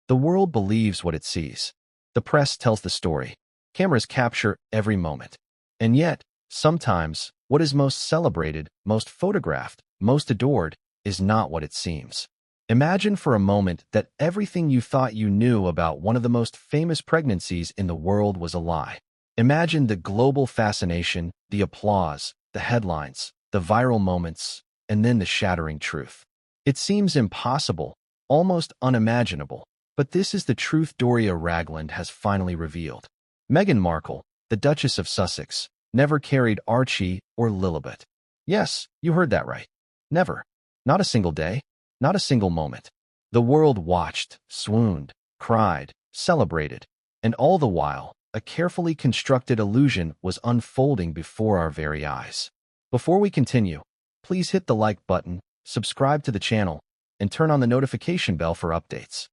The world believes what it sees. The press tells the story. Cameras capture every moment. And yet, sometimes, what is most celebrated, most photographed, most adored, is not what it seems. Imagine for a moment that everything you thought you knew about one of the most famous pregnancies in the world was a lie. Imagine the global fascination, the applause, the headlines, the viral moments, and then the shattering truth. It seems impossible, almost unimaginable, but this is the truth Doria Ragland has finally revealed. Meghan Markle, the Duchess of Sussex, never carried Archie or Lilibet. Yes, you heard that right. Never. Not a single day. Not a single moment. The world watched, swooned, cried, celebrated, and all the while, a carefully constructed illusion was unfolding before our very eyes. Before we continue, please hit the like button, subscribe to the channel, and turn on the notification bell for updates.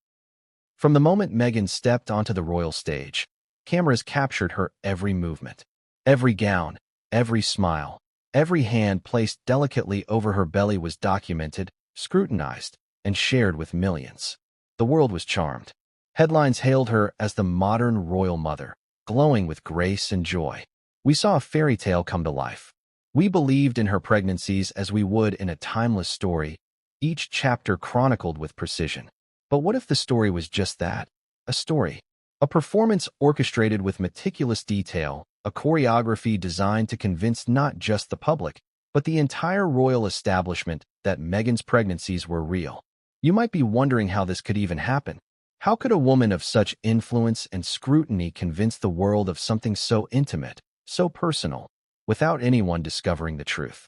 From the moment Meghan stepped onto the royal stage, cameras captured her every movement. Every gown, every smile, every hand placed delicately over her belly was documented, scrutinized, and shared with millions. The world was charmed. Headlines hailed her as the modern royal mother, glowing with grace and joy. We saw a fairy tale come to life. We believed in her pregnancies as we would in a timeless story, each chapter chronicled with precision. But what if the story was just that? A story. A performance orchestrated with meticulous detail, a choreography designed to convince not just the public, but the entire royal establishment that Meghan's pregnancies were real. You might be wondering how this could even happen. How could a woman of such influence and scrutiny convince the world of something so intimate, so personal, without anyone discovering the truth?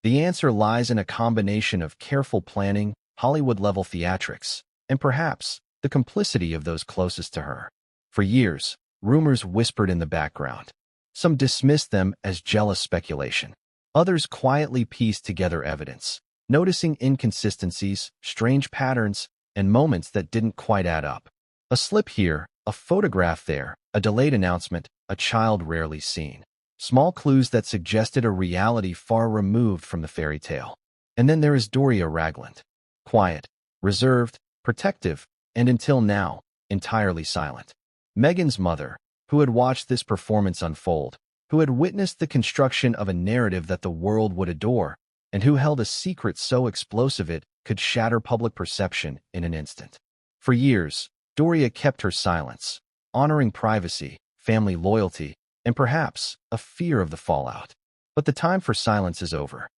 The answer lies in a combination of careful planning, Hollywood-level theatrics, and perhaps the complicity of those closest to her. For years, rumors whispered in the background. Some dismissed them as jealous speculation. Others quietly pieced together evidence, noticing inconsistencies, strange patterns, and moments that didn't quite add up. A slip here, a photograph there, a delayed announcement, a child rarely seen. Small clues that suggested a reality far removed from the fairy tale. And then there is Doria Ragland. Quiet, reserved, protective, and until now, entirely silent. Meghan's mother, who had watched this performance unfold, who had witnessed the construction of a narrative that the world would adore, and who held a secret so explosive it could shatter public perception in an instant. For years, Doria kept her silence, honoring privacy, family loyalty, and perhaps a fear of the fallout. But the time for silence is over.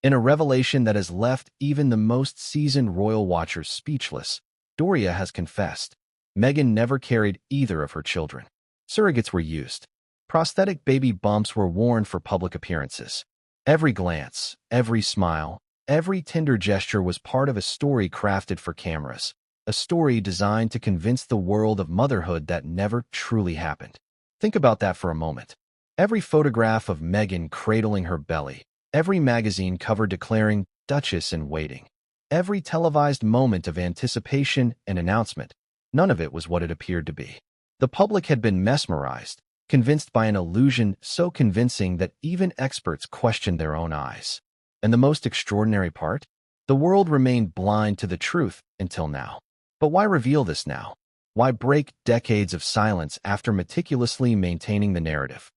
In a revelation that has left even the most seasoned royal watchers speechless, Doria has confessed. Meghan never carried either of her children. Surrogates were used. Prosthetic baby bumps were worn for public appearances. Every glance, every smile, every tender gesture was part of a story crafted for cameras, a story designed to convince the world of motherhood that never truly happened. Think about that for a moment. Every photograph of Meghan cradling her belly, every magazine cover declaring Duchess in waiting, every televised moment of anticipation and announcement, none of it was what it appeared to be. The public had been mesmerized, convinced by an illusion so convincing that even experts questioned their own eyes. And the most extraordinary part? The world remained blind to the truth until now. But why reveal this now? Why break decades of silence after meticulously maintaining the narrative?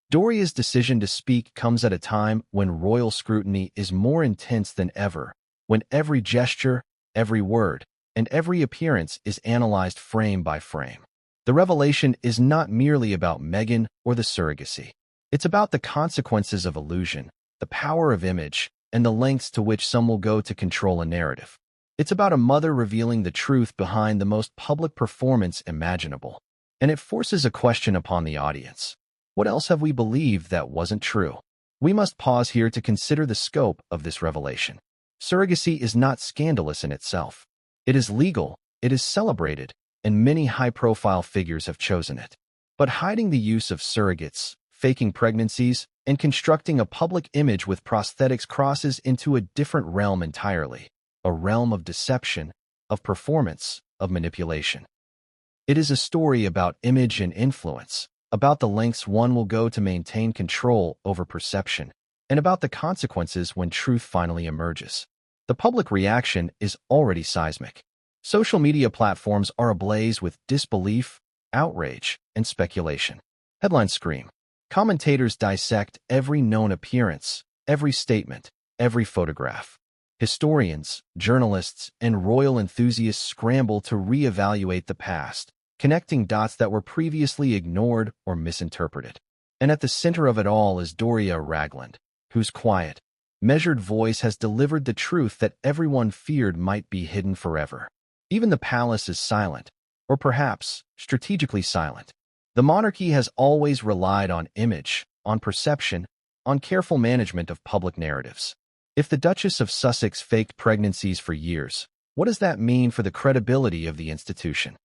Doria's decision to speak comes at a time when royal scrutiny is more intense than ever, when every gesture, every word, and every appearance is analyzed frame by frame. The revelation is not merely about Meghan or the surrogacy. It's about the consequences of illusion, the power of image, and the lengths to which some will go to control a narrative. It's about a mother revealing the truth behind the most public performance imaginable. And it forces a question upon the audience. What else have we believed that wasn't true? We must pause here to consider the scope of this revelation. Surrogacy is not scandalous in itself. It is legal, it is celebrated, and many high-profile figures have chosen it. But hiding the use of surrogates, faking pregnancies, and constructing a public image with prosthetics crosses into a different realm entirely, a realm of deception, of performance, of manipulation. It is a story about image and influence, about the lengths one will go to maintain control over perception, and about the consequences when truth finally emerges. The public reaction is already seismic. Social media platforms are ablaze with disbelief, outrage, and speculation. Headlines scream. Commentators dissect every known appearance, every statement, every photograph. Historians, journalists, and royal enthusiasts scramble to reevaluate the past, connecting dots that were previously ignored or misinterpreted. And at the center of it all is Doria Ragland, whose quiet, measured voice has delivered the truth that everyone feared might be hidden forever. Even the palace is silent, or perhaps strategically silent. The monarchy has always relied on image, on perception, on careful management of public narratives. If the Duchess of Sussex faked pregnancies for years, what does that mean for the credibility of the institution?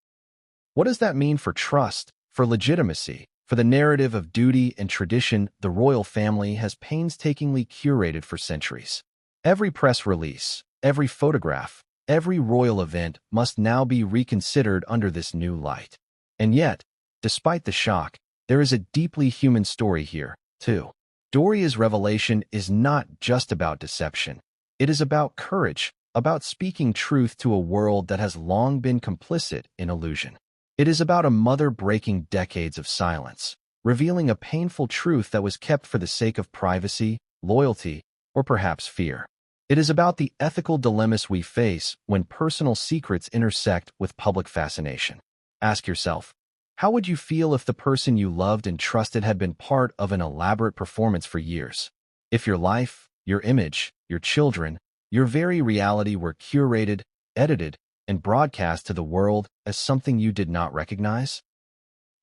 What does that mean for trust, for legitimacy, for the narrative of duty and tradition the royal family has painstakingly curated for centuries? Every press release, every photograph, every royal event must now be reconsidered under this new light. And yet, despite the shock, there is a deeply human story here, too. Doria's revelation is not just about deception. It is about courage, about speaking truth to a world that has long been complicit in illusion. It is about a mother breaking decades of silence, revealing a painful truth that was kept for the sake of privacy, loyalty, or perhaps fear. It is about the ethical dilemmas we face when personal secrets intersect with public fascination. Ask yourself, how would you feel if the person you loved and trusted had been part of an elaborate performance for years? If your life, your image, your children, your very reality were curated, edited, and broadcast to the world as something you did not recognize?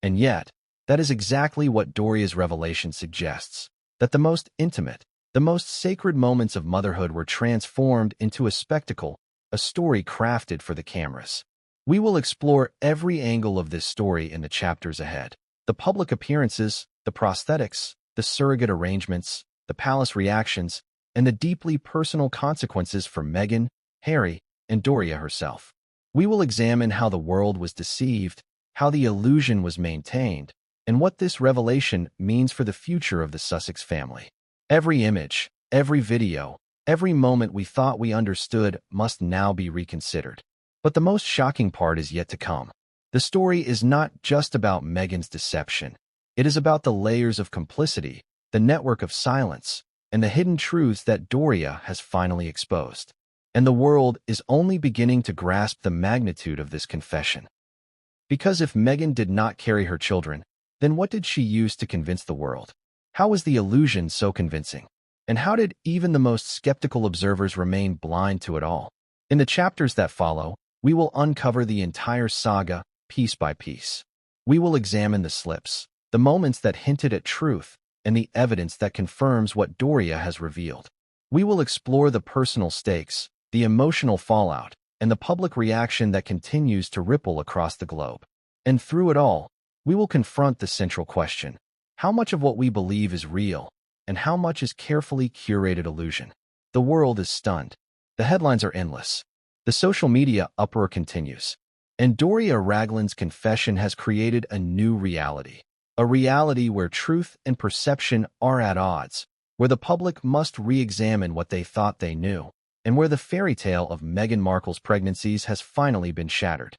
And yet, that is exactly what Doria's revelation suggests, that the most intimate, the most sacred moments of motherhood were transformed into a spectacle, a story crafted for the cameras. We will explore every angle of this story in the chapters ahead. The public appearances, the prosthetics, the surrogate arrangements, the palace reactions, and the deeply personal consequences for Meghan, Harry, and Doria herself. We will examine how the world was deceived, how the illusion was maintained, and what this revelation means for the future of the Sussex family. Every image, every video, every moment we thought we understood must now be reconsidered. But the most shocking part is yet to come. The story is not just about Meghan's deception. It is about the layers of complicity, the network of silence, and the hidden truths that Doria has finally exposed. And the world is only beginning to grasp the magnitude of this confession. Because if Meghan did not carry her children, then what did she use to convince the world? How was the illusion so convincing? And how did even the most skeptical observers remain blind to it all? In the chapters that follow, we will uncover the entire saga, piece by piece. We will examine the slips, the moments that hinted at truth, and the evidence that confirms what Doria has revealed. We will explore the personal stakes, the emotional fallout, and the public reaction that continues to ripple across the globe. And through it all, we will confront the central question: how much of what we believe is real, and how much is carefully curated illusion? The world is stunned. The headlines are endless. The social media uproar continues. And Doria Ragland's confession has created a new reality. A reality where truth and perception are at odds, where the public must re-examine what they thought they knew, and where the fairy tale of Meghan Markle's pregnancies has finally been shattered.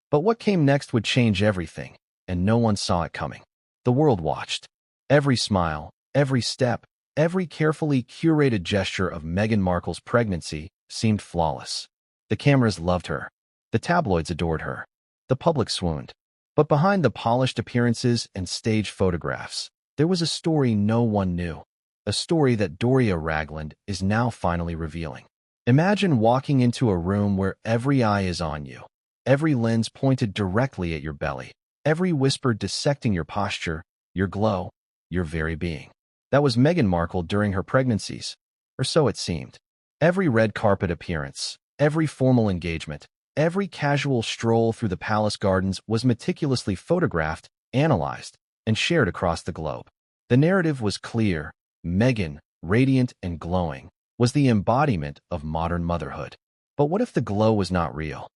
But what came next would change everything, and no one saw it coming. The world watched. Every smile, every step, every carefully curated gesture of Meghan Markle's pregnancy seemed flawless. The cameras loved her. The tabloids adored her. The public swooned. But behind the polished appearances and staged photographs, there was a story no one knew. A story that Doria Ragland is now finally revealing. Imagine walking into a room where every eye is on you, every lens pointed directly at your belly, every whisper dissecting your posture, your glow, your very being. That was Meghan Markle during her pregnancies, or so it seemed. Every red carpet appearance, every formal engagement, every casual stroll through the palace gardens was meticulously photographed, analyzed, and shared across the globe. The narrative was clear. Meghan, radiant and glowing, was the embodiment of modern motherhood. But what if the glow was not real?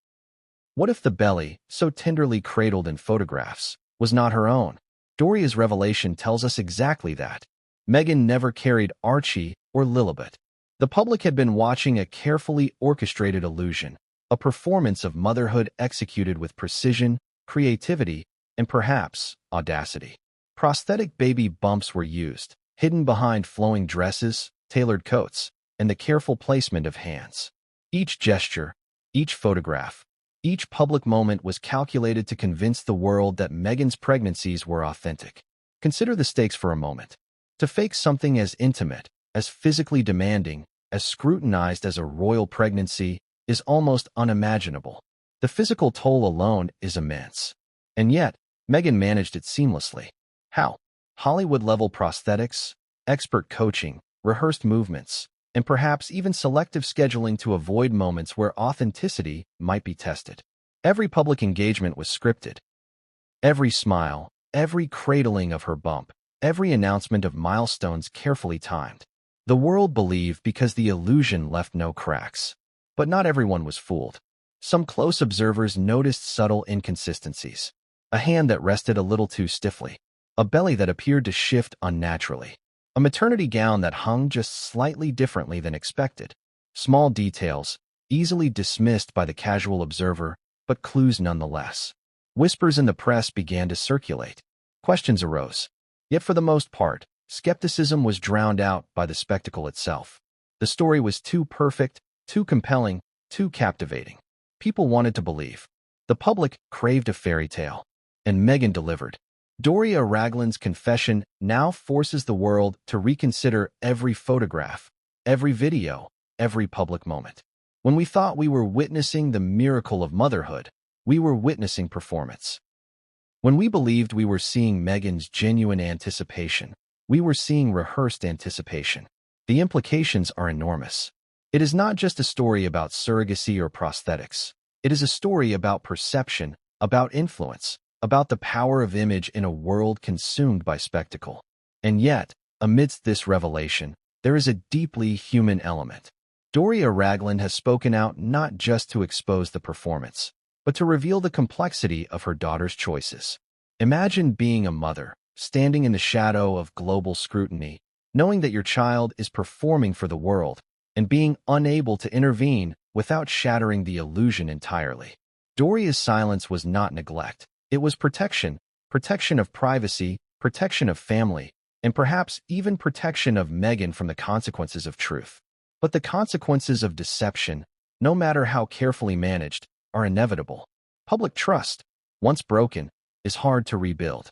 What if the belly, so tenderly cradled in photographs, was not her own? Doria's revelation tells us exactly that. Meghan never carried Archie or Lilibet. The public had been watching a carefully orchestrated illusion, a performance of motherhood executed with precision, creativity, and perhaps audacity. Prosthetic baby bumps were used, hidden behind flowing dresses, tailored coats, and the careful placement of hands. Each gesture, each photograph, each public moment was calculated to convince the world that Meghan's pregnancies were authentic. Consider the stakes for a moment. To fake something as intimate, as physically demanding, as scrutinized as a royal pregnancy is almost unimaginable. The physical toll alone is immense. And yet, Meghan managed it seamlessly. How? Hollywood-level prosthetics, expert coaching, rehearsed movements, and perhaps even selective scheduling to avoid moments where authenticity might be tested. Every public engagement was scripted. Every smile, every cradling of her bump, every announcement of milestones carefully timed. The world believed because the illusion left no cracks. But not everyone was fooled. Some close observers noticed subtle inconsistencies. A hand that rested a little too stiffly. A belly that appeared to shift unnaturally. A maternity gown that hung just slightly differently than expected. Small details, easily dismissed by the casual observer, but clues nonetheless. Whispers in the press began to circulate. Questions arose. Yet for the most part, skepticism was drowned out by the spectacle itself. The story was too perfect, too compelling, too captivating. People wanted to believe. The public craved a fairy tale. And Meghan delivered. Doria Ragland's confession now forces the world to reconsider every photograph, every video, every public moment. When we thought we were witnessing the miracle of motherhood, we were witnessing performance. When we believed we were seeing Meghan's genuine anticipation, we were seeing rehearsed anticipation. The implications are enormous. It is not just a story about surrogacy or prosthetics. It is a story about perception, about influence, about the power of image in a world consumed by spectacle. And yet, amidst this revelation, there is a deeply human element. Doria Ragland has spoken out not just to expose the performance, but to reveal the complexity of her daughter's choices. Imagine being a mother, standing in the shadow of global scrutiny, knowing that your child is performing for the world, and being unable to intervene without shattering the illusion entirely. Doria's silence was not neglect. It was protection, protection of privacy, protection of family, and perhaps even protection of Meghan from the consequences of truth. But the consequences of deception, no matter how carefully managed, are inevitable. Public trust, once broken, is hard to rebuild.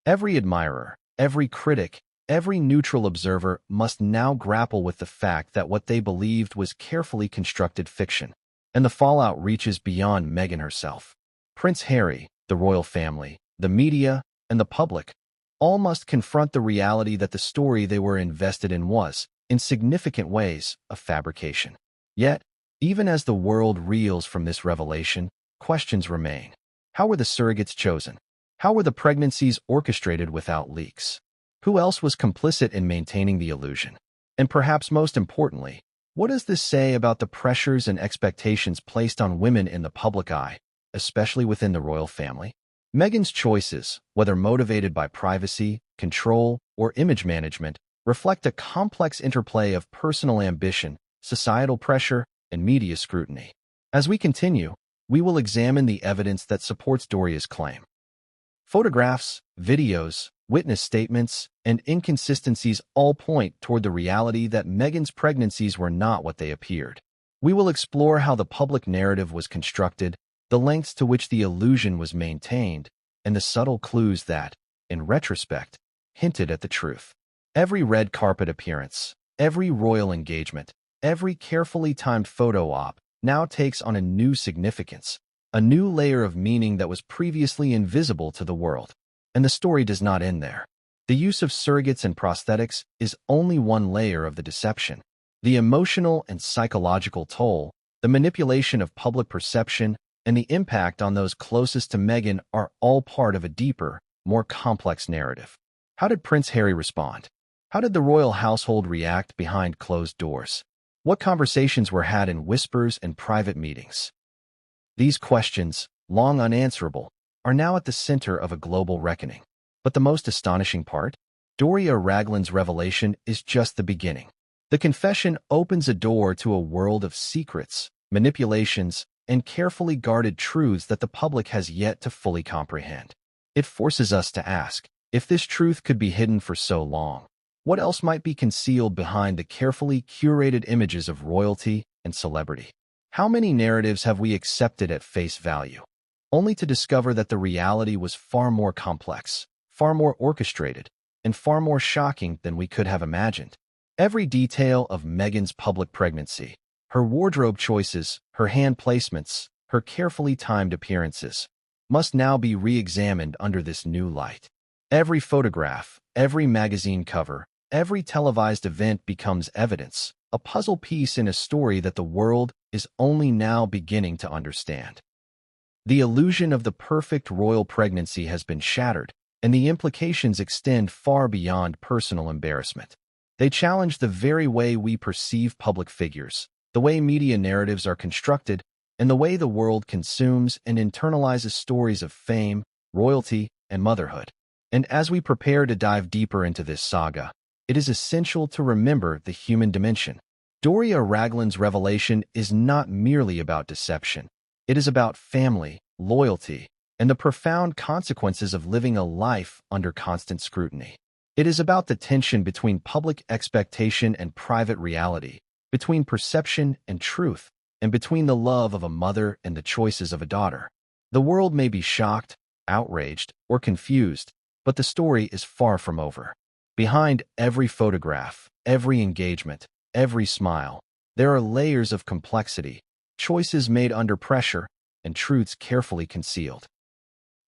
Every admirer, every critic, every neutral observer must now grapple with the fact that what they believed was carefully constructed fiction. And the fallout reaches beyond Meghan herself. Prince Harry, the royal family, the media, and the public all must confront the reality that the story they were invested in was, in significant ways, a fabrication. Yet, even as the world reels from this revelation, questions remain. How were the surrogates chosen? How were the pregnancies orchestrated without leaks? Who else was complicit in maintaining the illusion? And perhaps most importantly, what does this say about the pressures and expectations placed on women in the public eye, especially within the royal family? Meghan's choices, whether motivated by privacy, control, or image management, reflect a complex interplay of personal ambition, societal pressure, and media scrutiny. As we continue, we will examine the evidence that supports Doria's claim. Photographs, videos, witness statements, and inconsistencies all point toward the reality that Meghan's pregnancies were not what they appeared. We will explore how the public narrative was constructed, the lengths to which the illusion was maintained, and the subtle clues that, in retrospect, hinted at the truth. Every red carpet appearance, every royal engagement, every carefully timed photo op now takes on a new significance, a new layer of meaning that was previously invisible to the world. And the story does not end there. The use of surrogates and prosthetics is only one layer of the deception. The emotional and psychological toll, the manipulation of public perception, and the impact on those closest to Meghan are all part of a deeper, more complex narrative. How did Prince Harry respond? How did the royal household react behind closed doors? What conversations were had in whispers and private meetings? These questions, long unanswerable, are now at the center of a global reckoning. But the most astonishing part? Doria Ragland's revelation is just the beginning. The confession opens a door to a world of secrets, manipulations, and carefully guarded truths that the public has yet to fully comprehend. It forces us to ask, if this truth could be hidden for so long, what else might be concealed behind the carefully curated images of royalty and celebrity? How many narratives have we accepted at face value, only to discover that the reality was far more complex, far more orchestrated, and far more shocking than we could have imagined? Every detail of Meghan's public pregnancy, her wardrobe choices, her hand placements, her carefully timed appearances, must now be re-examined under this new light. Every photograph, every magazine cover, every televised event becomes evidence, a puzzle piece in a story that the world is only now beginning to understand. The illusion of the perfect royal pregnancy has been shattered, and the implications extend far beyond personal embarrassment. They challenge the very way we perceive public figures, the way media narratives are constructed, and the way the world consumes and internalizes stories of fame, royalty, and motherhood. And as we prepare to dive deeper into this saga, it is essential to remember the human dimension. Doria Ragland's revelation is not merely about deception. It is about family, loyalty, and the profound consequences of living a life under constant scrutiny. It is about the tension between public expectation and private reality, between perception and truth, and between the love of a mother and the choices of a daughter. The world may be shocked, outraged, or confused, but the story is far from over. Behind every photograph, every engagement, every smile, there are layers of complexity, choices made under pressure, and truths carefully concealed.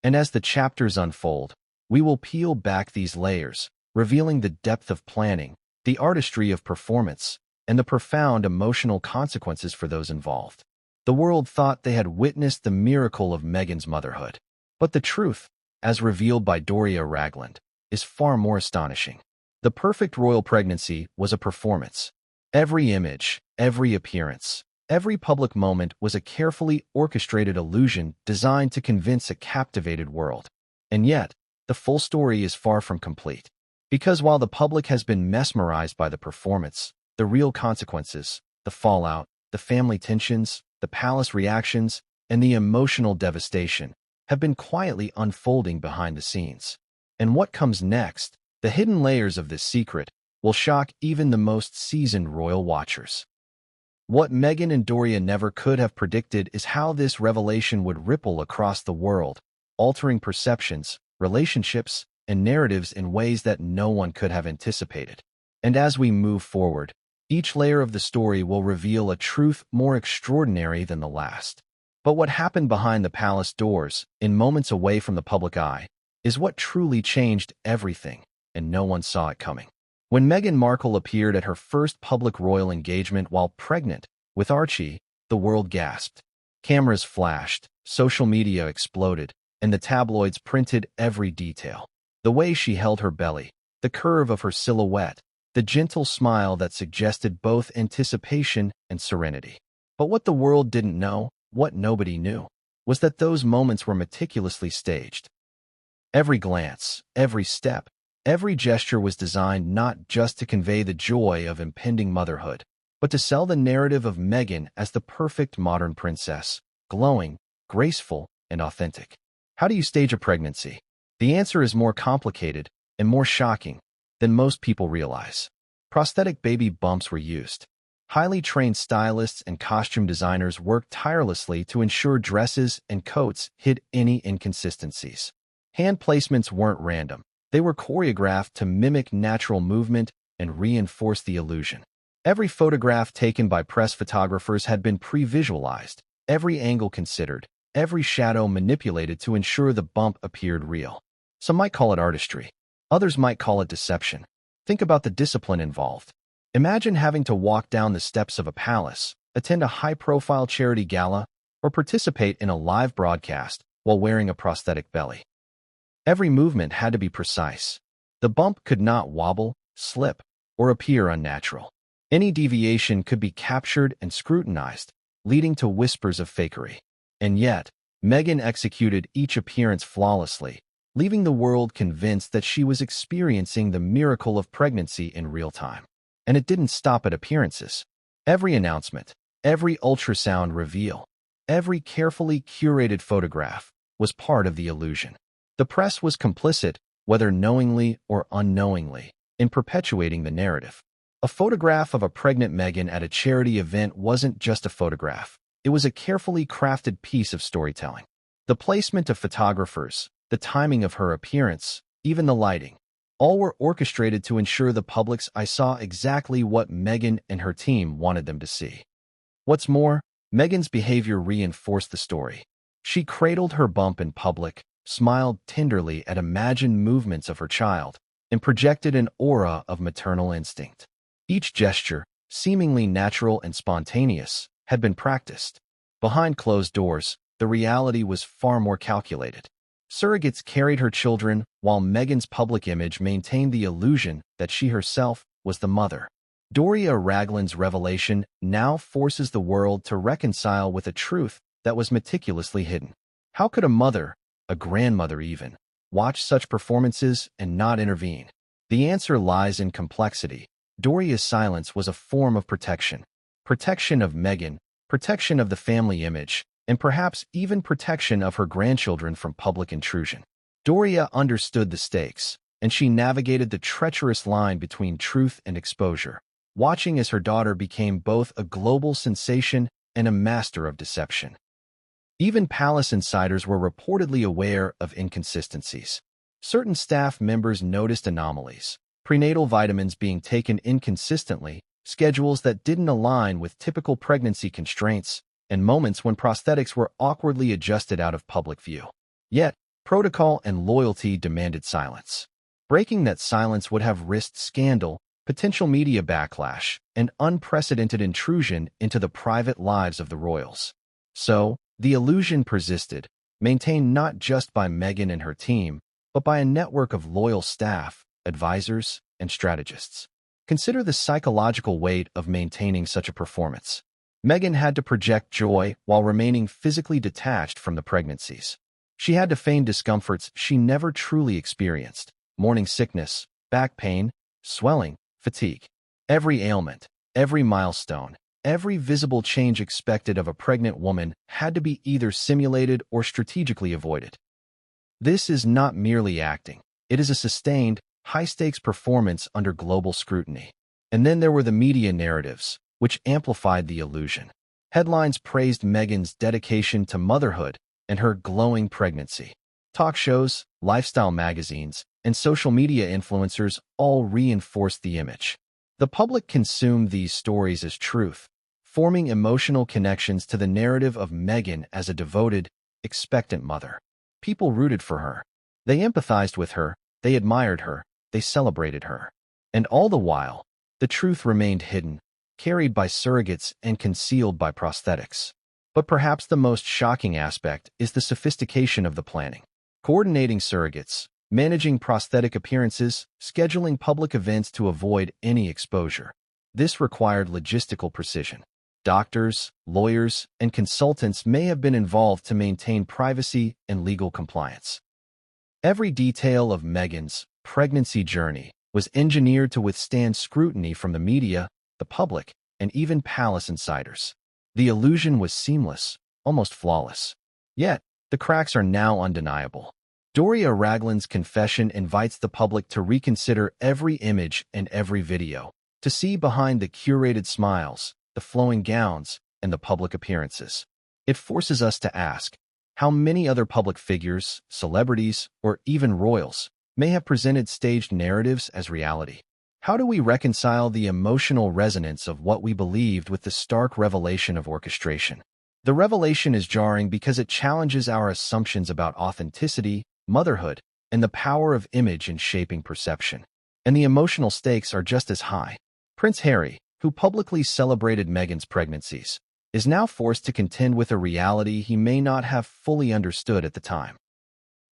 And as the chapters unfold, we will peel back these layers, revealing the depth of planning, the artistry of performance, and the profound emotional consequences for those involved. The world thought they had witnessed the miracle of Meghan's motherhood. But the truth, as revealed by Doria Ragland, is far more astonishing. The perfect royal pregnancy was a performance. Every image, every appearance, every public moment was a carefully orchestrated illusion designed to convince a captivated world. And yet, the full story is far from complete. Because while the public has been mesmerized by the performance, the real consequences, the fallout, the family tensions, the palace reactions, and the emotional devastation have been quietly unfolding behind the scenes. And what comes next, the hidden layers of this secret, will shock even the most seasoned royal watchers. What Meghan and Doria never could have predicted is how this revelation would ripple across the world, altering perceptions, relationships, and narratives in ways that no one could have anticipated. And as we move forward, each layer of the story will reveal a truth more extraordinary than the last. But what happened behind the palace doors, in moments away from the public eye, is what truly changed everything, and no one saw it coming. When Meghan Markle appeared at her first public royal engagement while pregnant with Archie, the world gasped. Cameras flashed, social media exploded, and the tabloids printed every detail. The way she held her belly, the curve of her silhouette, the gentle smile that suggested both anticipation and serenity. But what the world didn't know, what nobody knew, was that those moments were meticulously staged. Every glance, every step, every gesture was designed not just to convey the joy of impending motherhood, but to sell the narrative of Meghan as the perfect modern princess, glowing, graceful, and authentic. How do you stage a pregnancy? The answer is more complicated and more shocking than most people realize. Prosthetic baby bumps were used. Highly trained stylists and costume designers worked tirelessly to ensure dresses and coats hid any inconsistencies. Hand placements weren't random. They were choreographed to mimic natural movement and reinforce the illusion. Every photograph taken by press photographers had been pre-visualized, every angle considered, every shadow manipulated to ensure the bump appeared real. Some might call it artistry. Others might call it deception. Think about the discipline involved. Imagine having to walk down the steps of a palace, attend a high-profile charity gala, or participate in a live broadcast while wearing a prosthetic belly. Every movement had to be precise. The bump could not wobble, slip, or appear unnatural. Any deviation could be captured and scrutinized, leading to whispers of fakery. And yet, Meghan executed each appearance flawlessly, leaving the world convinced that she was experiencing the miracle of pregnancy in real time. And it didn't stop at appearances. Every announcement, every ultrasound reveal, every carefully curated photograph, was part of the illusion. The press was complicit, whether knowingly or unknowingly, in perpetuating the narrative. A photograph of a pregnant Meghan at a charity event wasn't just a photograph. It was a carefully crafted piece of storytelling. The placement of photographers, the timing of her appearance, even the lighting, all were orchestrated to ensure the public's eye saw exactly what Meghan and her team wanted them to see. What's more, Meghan's behavior reinforced the story. She cradled her bump in public, smiled tenderly at imagined movements of her child, and projected an aura of maternal instinct. Each gesture, seemingly natural and spontaneous, had been practiced. Behind closed doors, the reality was far more calculated. Surrogates carried her children, while Meghan's public image maintained the illusion that she herself was the mother. Doria Ragland's revelation now forces the world to reconcile with a truth that was meticulously hidden. How could a mother, a grandmother even, watch such performances and not intervene? The answer lies in complexity. Doria's silence was a form of protection. Protection of Meghan, protection of the family image, and perhaps even protection of her grandchildren from public intrusion. Doria understood the stakes, and she navigated the treacherous line between truth and exposure, watching as her daughter became both a global sensation and a master of deception. Even palace insiders were reportedly aware of inconsistencies. Certain staff members noticed anomalies, prenatal vitamins being taken inconsistently, schedules that didn't align with typical pregnancy constraints, and moments when prosthetics were awkwardly adjusted out of public view. Yet, protocol and loyalty demanded silence. Breaking that silence would have risked scandal, potential media backlash, and unprecedented intrusion into the private lives of the royals. So, the illusion persisted, maintained not just by Meghan and her team, but by a network of loyal staff, advisors, and strategists. Consider the psychological weight of maintaining such a performance. Meghan had to project joy while remaining physically detached from the pregnancies. She had to feign discomforts she never truly experienced: morning sickness, back pain, swelling, fatigue. Every ailment, every milestone, every visible change expected of a pregnant woman had to be either simulated or strategically avoided. This is not merely acting. It is a sustained, high-stakes performance under global scrutiny. And then there were the media narratives, which amplified the illusion. Headlines praised Meghan's dedication to motherhood and her glowing pregnancy. Talk shows, lifestyle magazines, and social media influencers all reinforced the image. The public consumed these stories as truth, forming emotional connections to the narrative of Meghan as a devoted, expectant mother. People rooted for her. They empathized with her, they admired her, they celebrated her. And all the while, the truth remained hidden, carried by surrogates and concealed by prosthetics. But perhaps the most shocking aspect is the sophistication of the planning. Coordinating surrogates, managing prosthetic appearances, scheduling public events to avoid any exposure. This required logistical precision. Doctors, lawyers, and consultants may have been involved to maintain privacy and legal compliance. Every detail of Meghan's pregnancy journey was engineered to withstand scrutiny from the media, the public, and even palace insiders. The illusion was seamless, almost flawless. Yet, the cracks are now undeniable. Doria Ragland's confession invites the public to reconsider every image and every video, to see behind the curated smiles, the flowing gowns, and the public appearances. It forces us to ask, how many other public figures, celebrities, or even royals may have presented staged narratives as reality? How do we reconcile the emotional resonance of what we believed with the stark revelation of orchestration? The revelation is jarring because it challenges our assumptions about authenticity, motherhood, and the power of image in shaping perception. And the emotional stakes are just as high. Prince Harry, who publicly celebrated Meghan's pregnancies, is now forced to contend with a reality he may not have fully understood at the time.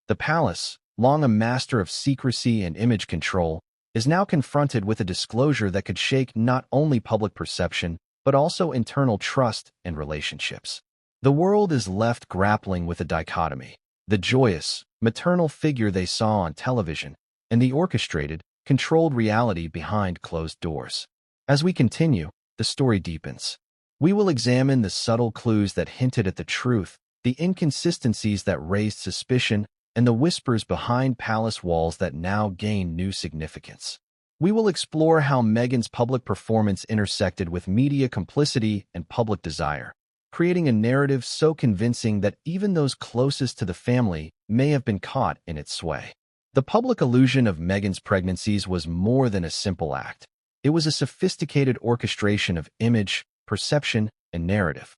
The palace, long a master of secrecy and image control, is now confronted with a disclosure that could shake not only public perception, but also internal trust and relationships. The world is left grappling with a dichotomy: the joyous, maternal figure they saw on television, and the orchestrated, controlled reality behind closed doors. As we continue, the story deepens. We will examine the subtle clues that hinted at the truth, the inconsistencies that raised suspicion, and the whispers behind palace walls that now gain new significance. We will explore how Meghan's public performance intersected with media complicity and public desire, creating a narrative so convincing that even those closest to the family may have been caught in its sway. The public illusion of Meghan's pregnancies was more than a simple act. It was a sophisticated orchestration of image, perception, and narrative.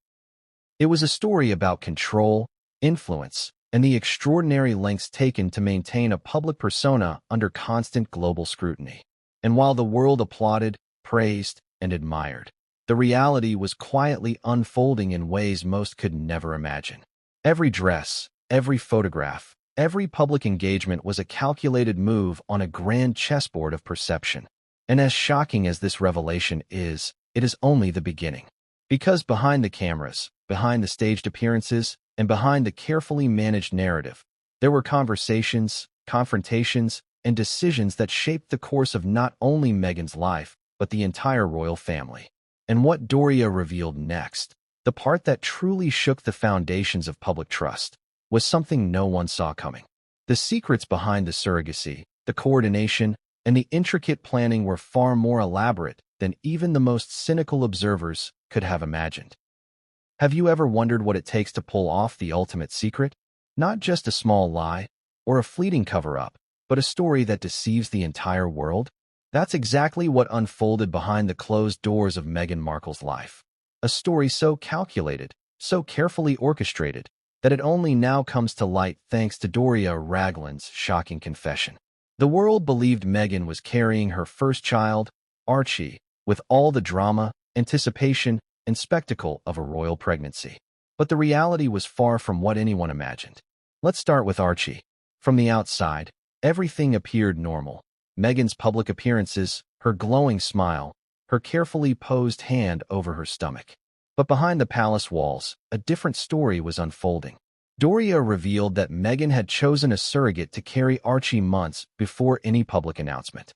It was a story about control, influence, and the extraordinary lengths taken to maintain a public persona under constant global scrutiny. And while the world applauded, praised, and admired, the reality was quietly unfolding in ways most could never imagine. Every dress, every photograph, every public engagement was a calculated move on a grand chessboard of perception. And as shocking as this revelation is, it is only the beginning. Because behind the cameras, behind the staged appearances, and behind the carefully managed narrative, there were conversations, confrontations, and decisions that shaped the course of not only Meghan's life, but the entire royal family. And what Doria revealed next, the part that truly shook the foundations of public trust, was something no one saw coming. The secrets behind the surrogacy, the coordination, and the intricate planning were far more elaborate than even the most cynical observers could have imagined. Have you ever wondered what it takes to pull off the ultimate secret? Not just a small lie or a fleeting cover-up, but a story that deceives the entire world? That's exactly what unfolded behind the closed doors of Meghan Markle's life. A story so calculated, so carefully orchestrated, that it only now comes to light thanks to Doria Ragland's shocking confession. The world believed Meghan was carrying her first child, Archie, with all the drama, anticipation, and spectacle of a royal pregnancy. But the reality was far from what anyone imagined. Let's start with Archie. From the outside, everything appeared normal. Meghan's public appearances, her glowing smile, her carefully posed hand over her stomach. But behind the palace walls, a different story was unfolding. Doria revealed that Meghan had chosen a surrogate to carry Archie months before any public announcement.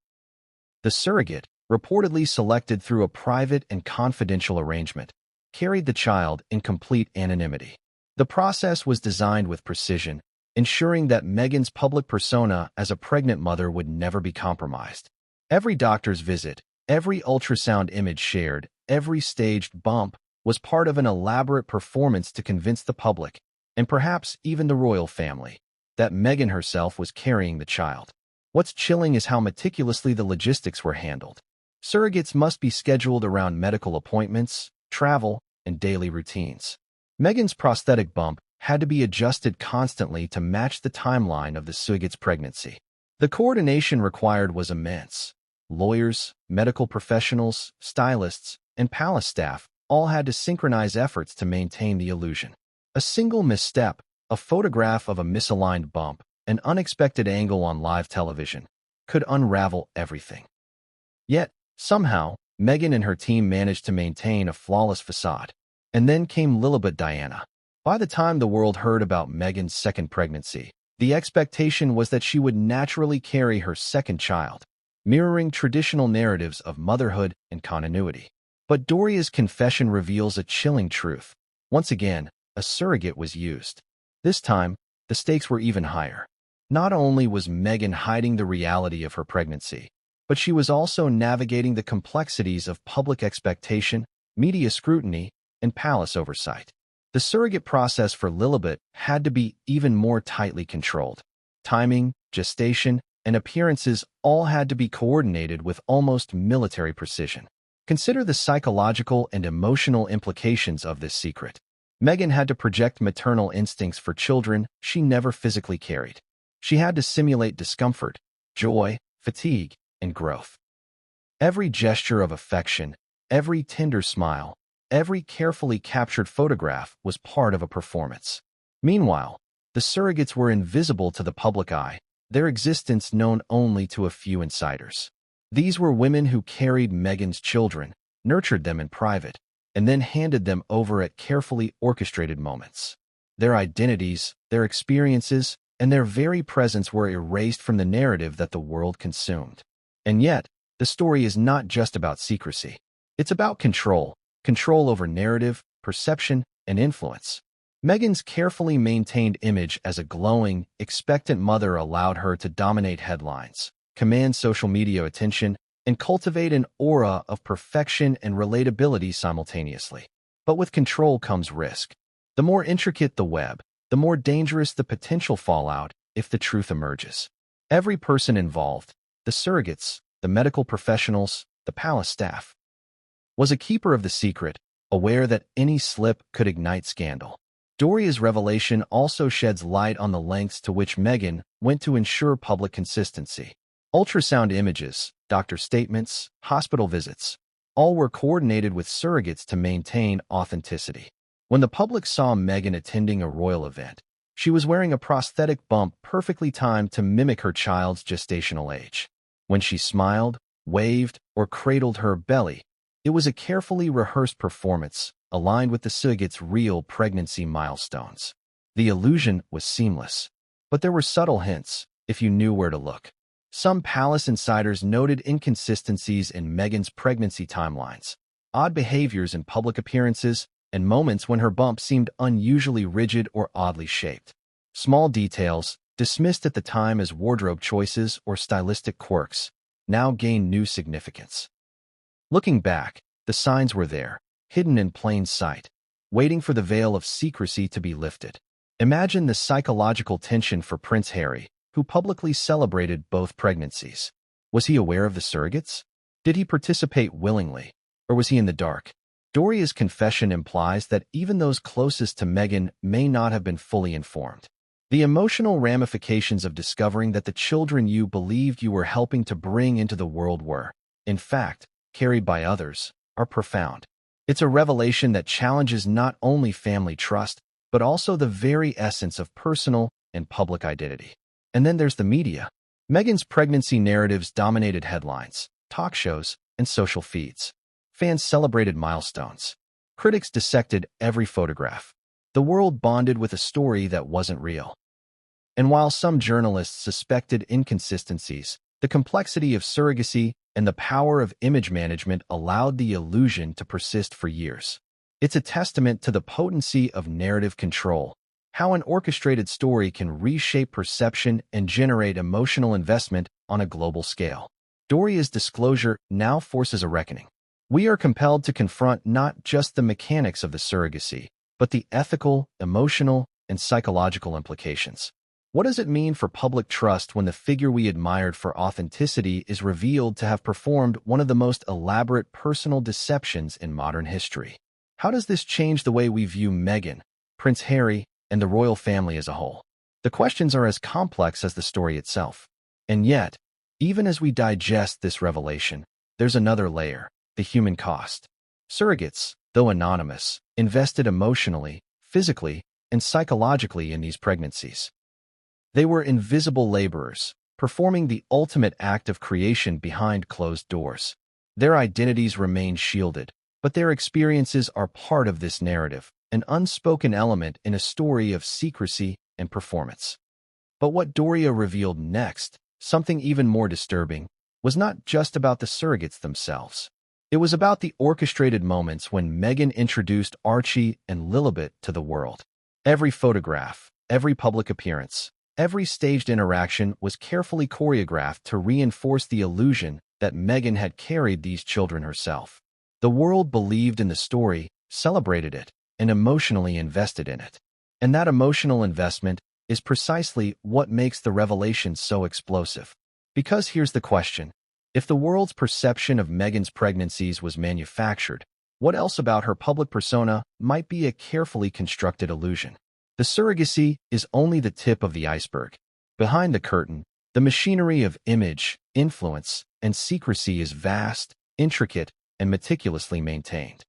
The surrogate, reportedly selected through a private and confidential arrangement, carried the child in complete anonymity. The process was designed with precision, ensuring that Meghan's public persona as a pregnant mother would never be compromised. Every doctor's visit, every ultrasound image shared, every staged bump was part of an elaborate performance to convince the public, and perhaps even the royal family, that Meghan herself was carrying the child. What's chilling is how meticulously the logistics were handled. Surrogates must be scheduled around medical appointments, travel, and daily routines. Meghan's prosthetic bump had to be adjusted constantly to match the timeline of the surrogate's pregnancy. The coordination required was immense. Lawyers, medical professionals, stylists, and palace staff all had to synchronize efforts to maintain the illusion. A single misstep, a photograph of a misaligned bump, an unexpected angle on live television, could unravel everything. Yet, somehow, Meghan and her team managed to maintain a flawless facade. And then came Lilibet Diana. By the time the world heard about Meghan's second pregnancy, the expectation was that she would naturally carry her second child, mirroring traditional narratives of motherhood and continuity. But Doria's confession reveals a chilling truth. Once again, a surrogate was used. This time, the stakes were even higher. Not only was Meghan hiding the reality of her pregnancy, but she was also navigating the complexities of public expectation, media scrutiny, and palace oversight. The surrogate process for Lilibet had to be even more tightly controlled. Timing, gestation, and appearances all had to be coordinated with almost military precision. Consider the psychological and emotional implications of this secret. Meghan had to project maternal instincts for children she never physically carried. She had to simulate discomfort, joy, fatigue, and growth. Every gesture of affection, every tender smile, every carefully captured photograph was part of a performance. Meanwhile, the surrogates were invisible to the public eye, their existence known only to a few insiders. These were women who carried Meghan's children, nurtured them in private, and then handed them over at carefully orchestrated moments. Their identities, their experiences, and their very presence were erased from the narrative that the world consumed. And yet, the story is not just about secrecy. It's about control, control over narrative, perception, and influence. Meghan's carefully maintained image as a glowing, expectant mother allowed her to dominate headlines, command social media attention, and cultivate an aura of perfection and relatability simultaneously. But with control comes risk. The more intricate the web, the more dangerous the potential fallout if the truth emerges. Every person involved, the surrogates, the medical professionals, the palace staff, was a keeper of the secret, aware that any slip could ignite scandal. Doria's revelation also sheds light on the lengths to which Meghan went to ensure public consistency. Ultrasound images, doctor statements, hospital visits, all were coordinated with surrogates to maintain authenticity. When the public saw Meghan attending a royal event, she was wearing a prosthetic bump perfectly timed to mimic her child's gestational age. When she smiled, waved, or cradled her belly, it was a carefully rehearsed performance, aligned with the surrogate's real pregnancy milestones. The illusion was seamless, but there were subtle hints, if you knew where to look. Some palace insiders noted inconsistencies in Meghan's pregnancy timelines, odd behaviors in public appearances, and moments when her bump seemed unusually rigid or oddly shaped. Small details, dismissed at the time as wardrobe choices or stylistic quirks, now gained new significance. Looking back, the signs were there, hidden in plain sight, waiting for the veil of secrecy to be lifted. Imagine the psychological tension for Prince Harry, who publicly celebrated both pregnancies. Was he aware of the surrogates? Did he participate willingly, or was he in the dark? Doria's confession implies that even those closest to Meghan may not have been fully informed. The emotional ramifications of discovering that the children you believed you were helping to bring into the world were, in fact, carried by others, are profound. It's a revelation that challenges not only family trust, but also the very essence of personal and public identity. And then there's the media. Meghan's pregnancy narratives dominated headlines, talk shows, and social feeds. Fans celebrated milestones. Critics dissected every photograph. The world bonded with a story that wasn't real. And while some journalists suspected inconsistencies, the complexity of surrogacy and the power of image management allowed the illusion to persist for years. It's a testament to the potency of narrative control, how an orchestrated story can reshape perception and generate emotional investment on a global scale. Doria's disclosure now forces a reckoning. We are compelled to confront not just the mechanics of the surrogacy, but the ethical, emotional, and psychological implications. What does it mean for public trust when the figure we admired for authenticity is revealed to have performed one of the most elaborate personal deceptions in modern history? How does this change the way we view Meghan, Prince Harry, and the royal family as a whole? The questions are as complex as the story itself. And yet, even as we digest this revelation, there's another layer, the human cost. Surrogates, though anonymous, invested emotionally, physically, and psychologically in these pregnancies. They were invisible laborers, performing the ultimate act of creation behind closed doors. Their identities remain shielded, but their experiences are part of this narrative, an unspoken element in a story of secrecy and performance. But what Doria revealed next, something even more disturbing, was not just about the surrogates themselves. It was about the orchestrated moments when Meghan introduced Archie and Lilibet to the world. Every photograph, every public appearance, every staged interaction was carefully choreographed to reinforce the illusion that Meghan had carried these children herself. The world believed in the story, celebrated it, and emotionally invested in it. And that emotional investment is precisely what makes the revelation so explosive. Because here's the question. If the world's perception of Meghan's pregnancies was manufactured, what else about her public persona might be a carefully constructed illusion? The surrogacy is only the tip of the iceberg. Behind the curtain, the machinery of image, influence, and secrecy is vast, intricate, and meticulously maintained.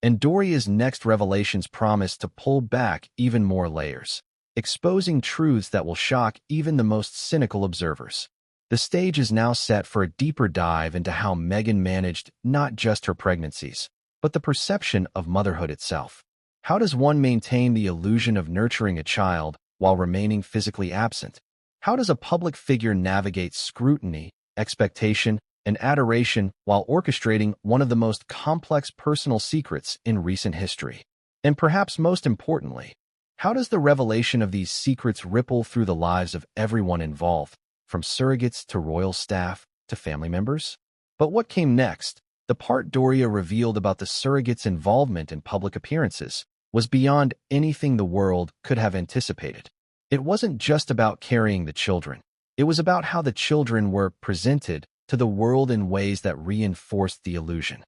And Doria's next revelations promise to pull back even more layers, exposing truths that will shock even the most cynical observers. The stage is now set for a deeper dive into how Meghan managed not just her pregnancies, but the perception of motherhood itself. How does one maintain the illusion of nurturing a child while remaining physically absent? How does a public figure navigate scrutiny, expectation, and adoration while orchestrating one of the most complex personal secrets in recent history. And perhaps most importantly, how does the revelation of these secrets ripple through the lives of everyone involved, from surrogates to royal staff to family members? But what came next? The part Doria revealed about the surrogates' involvement in public appearances was beyond anything the world could have anticipated. It wasn't just about carrying the children. It was about how the children were presented to the world in ways that reinforced the illusion.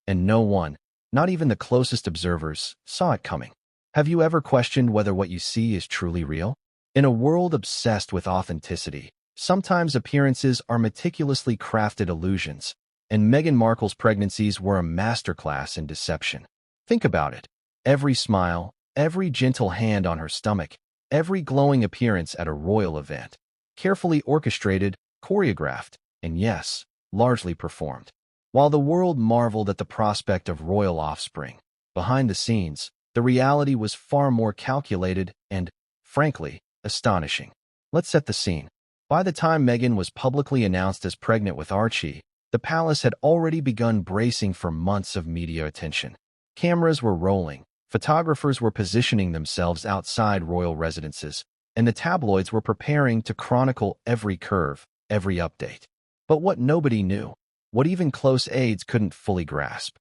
And no one, not even the closest observers, saw it coming. Have you ever questioned whether what you see is truly real? In a world obsessed with authenticity, sometimes appearances are meticulously crafted illusions, and Meghan Markle's pregnancies were a masterclass in deception. Think about it. Every smile, every gentle hand on her stomach, every glowing appearance at a royal event, carefully orchestrated, choreographed, and yes, largely performed. While the world marveled at the prospect of royal offspring, behind the scenes, the reality was far more calculated and, frankly, astonishing. Let's set the scene. By the time Meghan was publicly announced as pregnant with Archie, the palace had already begun bracing for months of media attention. Cameras were rolling, photographers were positioning themselves outside royal residences, and the tabloids were preparing to chronicle every curve, every update. But what nobody knew, what even close aides couldn't fully grasp,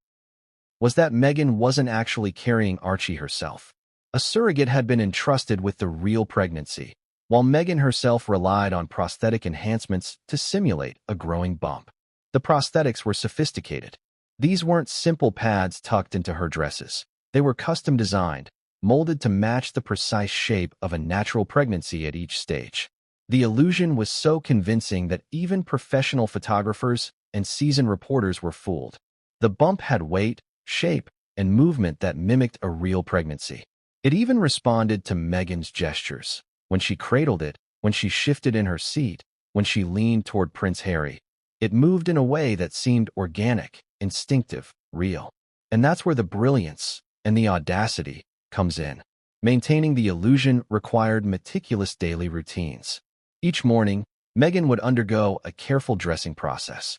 was that Meghan wasn't actually carrying Archie herself. A surrogate had been entrusted with the real pregnancy, while Meghan herself relied on prosthetic enhancements to simulate a growing bump. The prosthetics were sophisticated. These weren't simple pads tucked into her dresses. They were custom designed, molded to match the precise shape of a natural pregnancy at each stage. The illusion was so convincing that even professional photographers and seasoned reporters were fooled. The bump had weight, shape, and movement that mimicked a real pregnancy. It even responded to Meghan's gestures. When she cradled it, when she shifted in her seat, when she leaned toward Prince Harry, it moved in a way that seemed organic, instinctive, real. And that's where the brilliance and the audacity comes in. Maintaining the illusion required meticulous daily routines. Each morning, Meghan would undergo a careful dressing process.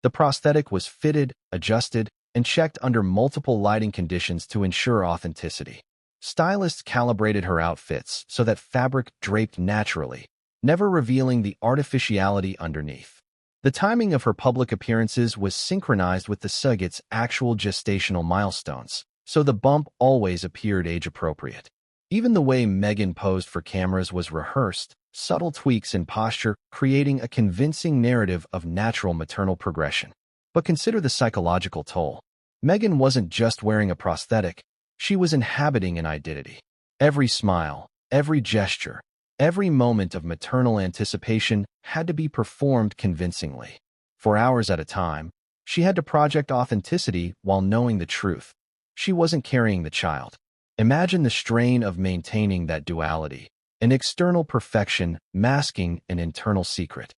The prosthetic was fitted, adjusted, and checked under multiple lighting conditions to ensure authenticity. Stylists calibrated her outfits so that fabric draped naturally, never revealing the artificiality underneath. The timing of her public appearances was synchronized with the surrogate's actual gestational milestones, so the bump always appeared age-appropriate. Even the way Meghan posed for cameras was rehearsed, subtle tweaks in posture creating a convincing narrative of natural maternal progression. But consider the psychological toll. Meghan wasn't just wearing a prosthetic, she was inhabiting an identity. Every smile, every gesture, every moment of maternal anticipation had to be performed convincingly. For hours at a time, she had to project authenticity while knowing the truth. She wasn't carrying the child. Imagine the strain of maintaining that duality, an external perfection masking an internal secret.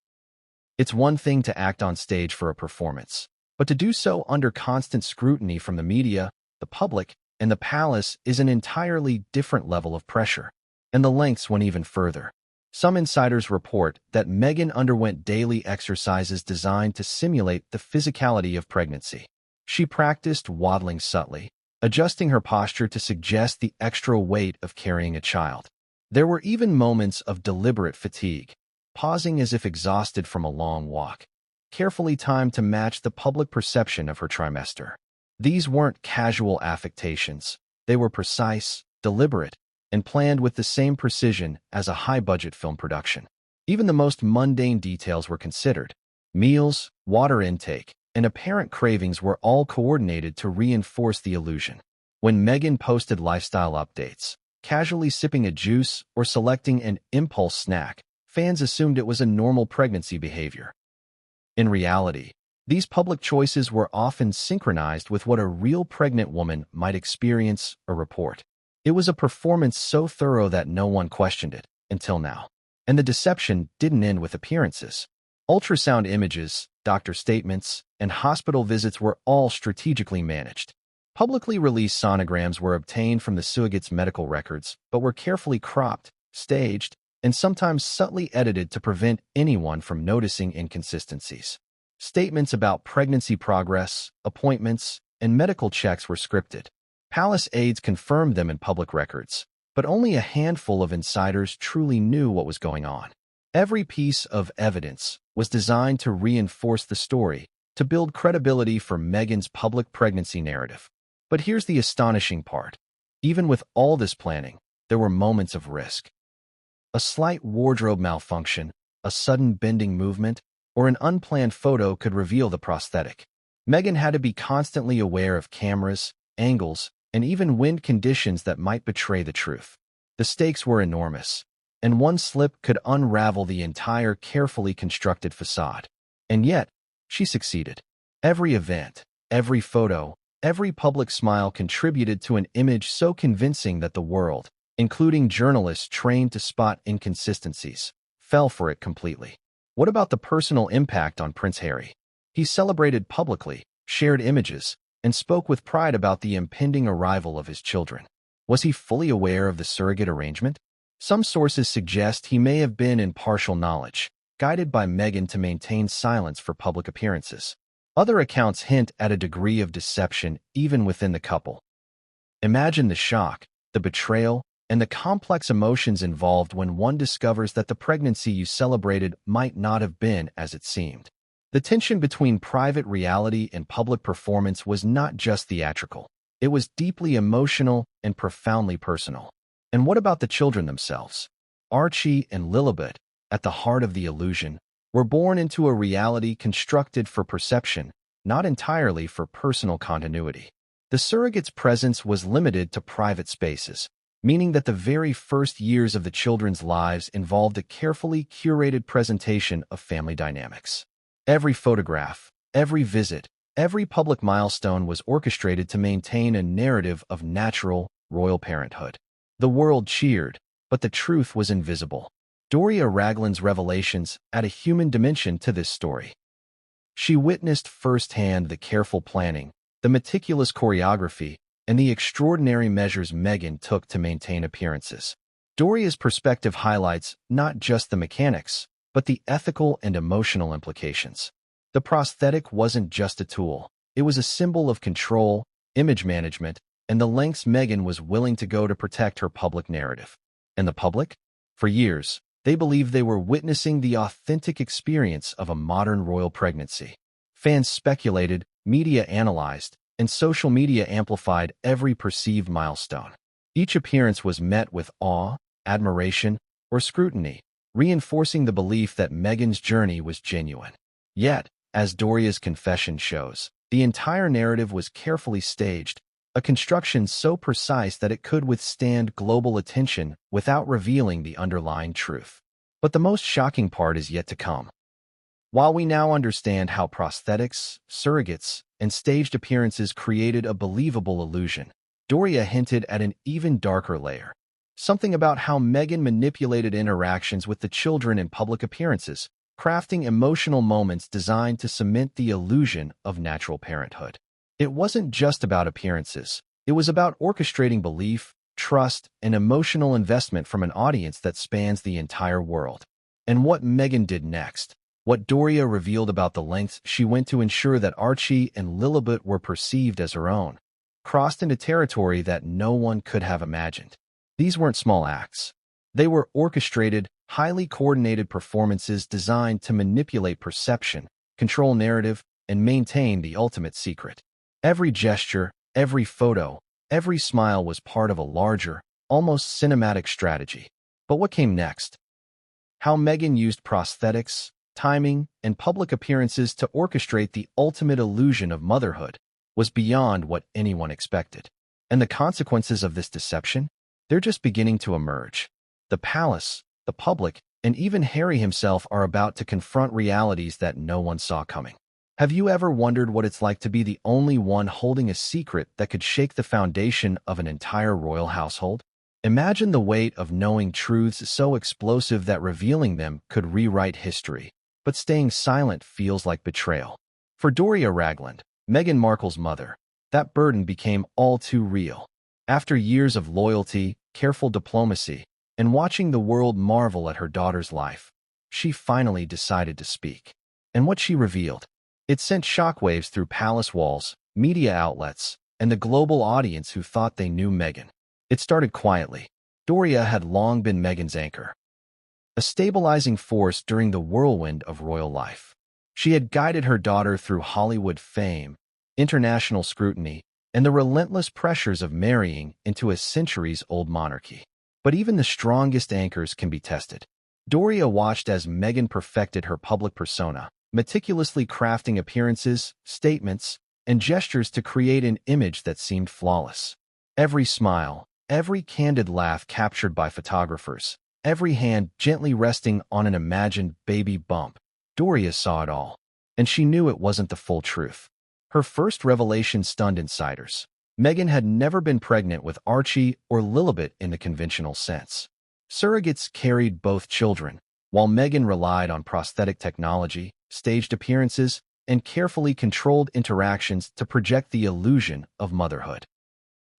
It's one thing to act on stage for a performance, but to do so under constant scrutiny from the media, the public, and the palace is an entirely different level of pressure. And the lengths went even further. Some insiders report that Meghan underwent daily exercises designed to simulate the physicality of pregnancy. She practiced waddling subtly, adjusting her posture to suggest the extra weight of carrying a child. There were even moments of deliberate fatigue, pausing as if exhausted from a long walk, carefully timed to match the public perception of her trimester. These weren't casual affectations. They were precise, deliberate, and planned with the same precision as a high-budget film production. Even the most mundane details were considered. Meals, water intake, and apparent cravings were all coordinated to reinforce the illusion. When Meghan posted lifestyle updates, casually sipping a juice or selecting an impulse snack, fans assumed it was a normal pregnancy behavior. In reality, these public choices were often synchronized with what a real pregnant woman might experience or report. It was a performance so thorough that no one questioned it, until now. And the deception didn't end with appearances. Ultrasound images, doctor statements, and hospital visits were all strategically managed. Publicly released sonograms were obtained from the surrogate's medical records, but were carefully cropped, staged, and sometimes subtly edited to prevent anyone from noticing inconsistencies. Statements about pregnancy progress, appointments, and medical checks were scripted. Palace aides confirmed them in public records, but only a handful of insiders truly knew what was going on. Every piece of evidence was designed to reinforce the story, to build credibility for Meghan's public pregnancy narrative. But here's the astonishing part. Even with all this planning, there were moments of risk. A slight wardrobe malfunction, a sudden bending movement, or an unplanned photo could reveal the prosthetic. Meghan had to be constantly aware of cameras, angles, and even wind conditions that might betray the truth. The stakes were enormous, and one slip could unravel the entire carefully constructed facade. And yet, she succeeded. Every event, every photo, every public smile contributed to an image so convincing that the world, including journalists trained to spot inconsistencies, fell for it completely. What about the personal impact on Prince Harry? He celebrated publicly, shared images, and spoke with pride about the impending arrival of his children. Was he fully aware of the surrogate arrangement? Some sources suggest he may have been in partial knowledge, guided by Meghan to maintain silence for public appearances. Other accounts hint at a degree of deception even within the couple. Imagine the shock, the betrayal, and the complex emotions involved when one discovers that the pregnancy you celebrated might not have been as it seemed. The tension between private reality and public performance was not just theatrical. It was deeply emotional and profoundly personal. And what about the children themselves? Archie and Lilibet, at the heart of the illusion, were born into a reality constructed for perception, not entirely for personal continuity. The surrogate's presence was limited to private spaces, meaning that the very first years of the children's lives involved a carefully curated presentation of family dynamics. Every photograph, every visit, every public milestone was orchestrated to maintain a narrative of natural, royal parenthood. The world cheered, but the truth was invisible. Doria Ragland's revelations add a human dimension to this story. She witnessed firsthand the careful planning, the meticulous choreography, and the extraordinary measures Meghan took to maintain appearances. Doria's perspective highlights not just the mechanics, but the ethical and emotional implications. The prosthetic wasn't just a tool. It was a symbol of control, image management, and the lengths Meghan was willing to go to protect her public narrative. And the public? For years, they believed they were witnessing the authentic experience of a modern royal pregnancy. Fans speculated, media analyzed, and social media amplified every perceived milestone. Each appearance was met with awe, admiration, or scrutiny, reinforcing the belief that Meghan's journey was genuine. Yet, as Doria's confession shows, the entire narrative was carefully staged, a construction so precise that it could withstand global attention without revealing the underlying truth. But the most shocking part is yet to come. While we now understand how prosthetics, surrogates, and staged appearances created a believable illusion, Doria hinted at an even darker layer. Something about how Meghan manipulated interactions with the children in public appearances, crafting emotional moments designed to cement the illusion of natural parenthood. It wasn't just about appearances. It was about orchestrating belief, trust, and emotional investment from an audience that spans the entire world. And what Meghan did next, what Doria revealed about the lengths she went to ensure that Archie and Lilibet were perceived as her own, crossed into territory that no one could have imagined. These weren't small acts. They were orchestrated, highly coordinated performances designed to manipulate perception, control narrative, and maintain the ultimate secret. Every gesture, every photo, every smile was part of a larger, almost cinematic strategy. But what came next? How Meghan used prosthetics, timing, and public appearances to orchestrate the ultimate illusion of motherhood was beyond what anyone expected. And the consequences of this deception? They're just beginning to emerge. The palace, the public, and even Harry himself are about to confront realities that no one saw coming. Have you ever wondered what it's like to be the only one holding a secret that could shake the foundation of an entire royal household? Imagine the weight of knowing truths so explosive that revealing them could rewrite history, but staying silent feels like betrayal. For Doria Ragland, Meghan Markle's mother, that burden became all too real. After years of loyalty, careful diplomacy, and watching the world marvel at her daughter's life, she finally decided to speak. And what she revealed, It sent shockwaves through palace walls, media outlets, and the global audience who thought they knew Meghan. It started quietly. Doria had long been Meghan's anchor, a stabilizing force during the whirlwind of royal life. She had guided her daughter through Hollywood fame, international scrutiny, and the relentless pressures of marrying into a centuries-old monarchy. But even the strongest anchors can be tested. Doria watched as Meghan perfected her public persona, meticulously crafting appearances, statements, and gestures to create an image that seemed flawless. Every smile, every candid laugh captured by photographers, every hand gently resting on an imagined baby bump. Doria saw it all, and she knew it wasn't the full truth. Her first revelation stunned insiders. Meghan had never been pregnant with Archie or Lilibet in the conventional sense. Surrogates carried both children, while Meghan relied on prosthetic technology, staged appearances, and carefully controlled interactions to project the illusion of motherhood.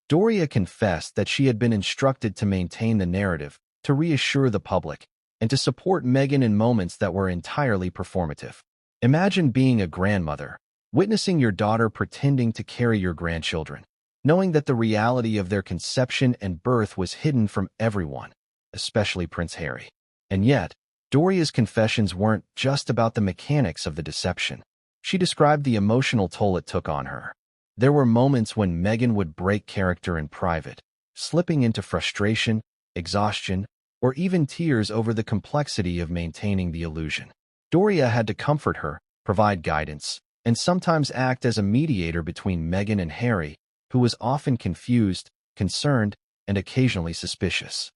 Doria confessed that she had been instructed to maintain the narrative, to reassure the public, and to support Meghan in moments that were entirely performative. Imagine being a grandmother, witnessing your daughter pretending to carry your grandchildren, knowing that the reality of their conception and birth was hidden from everyone, especially Prince Harry. And yet, Doria's confessions weren't just about the mechanics of the deception. She described the emotional toll it took on her. There were moments when Meghan would break character in private, slipping into frustration, exhaustion, or even tears over the complexity of maintaining the illusion. Doria had to comfort her, provide guidance, and sometimes act as a mediator between Meghan and Harry, who was often confused, concerned, and occasionally suspicious.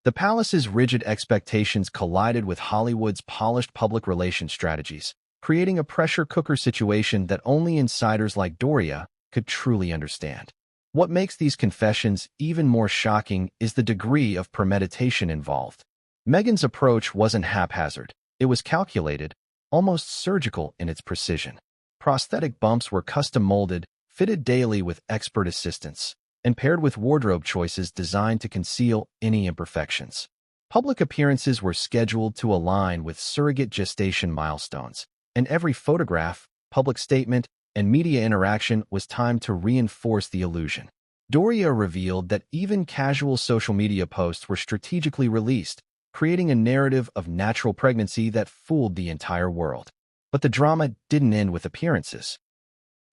The palace's rigid expectations collided with Hollywood's polished public relations strategies, creating a pressure cooker situation that only insiders like Doria could truly understand. What makes these confessions even more shocking is the degree of premeditation involved. Meghan's approach wasn't haphazard. It was calculated, almost surgical in its precision. Prosthetic bumps were custom-molded, fitted daily with expert assistance, and paired with wardrobe choices designed to conceal any imperfections. Public appearances were scheduled to align with surrogate gestation milestones, and every photograph, public statement, and media interaction was timed to reinforce the illusion. Doria revealed that even casual social media posts were strategically released, creating a narrative of natural pregnancy that fooled the entire world. But the drama didn't end with appearances.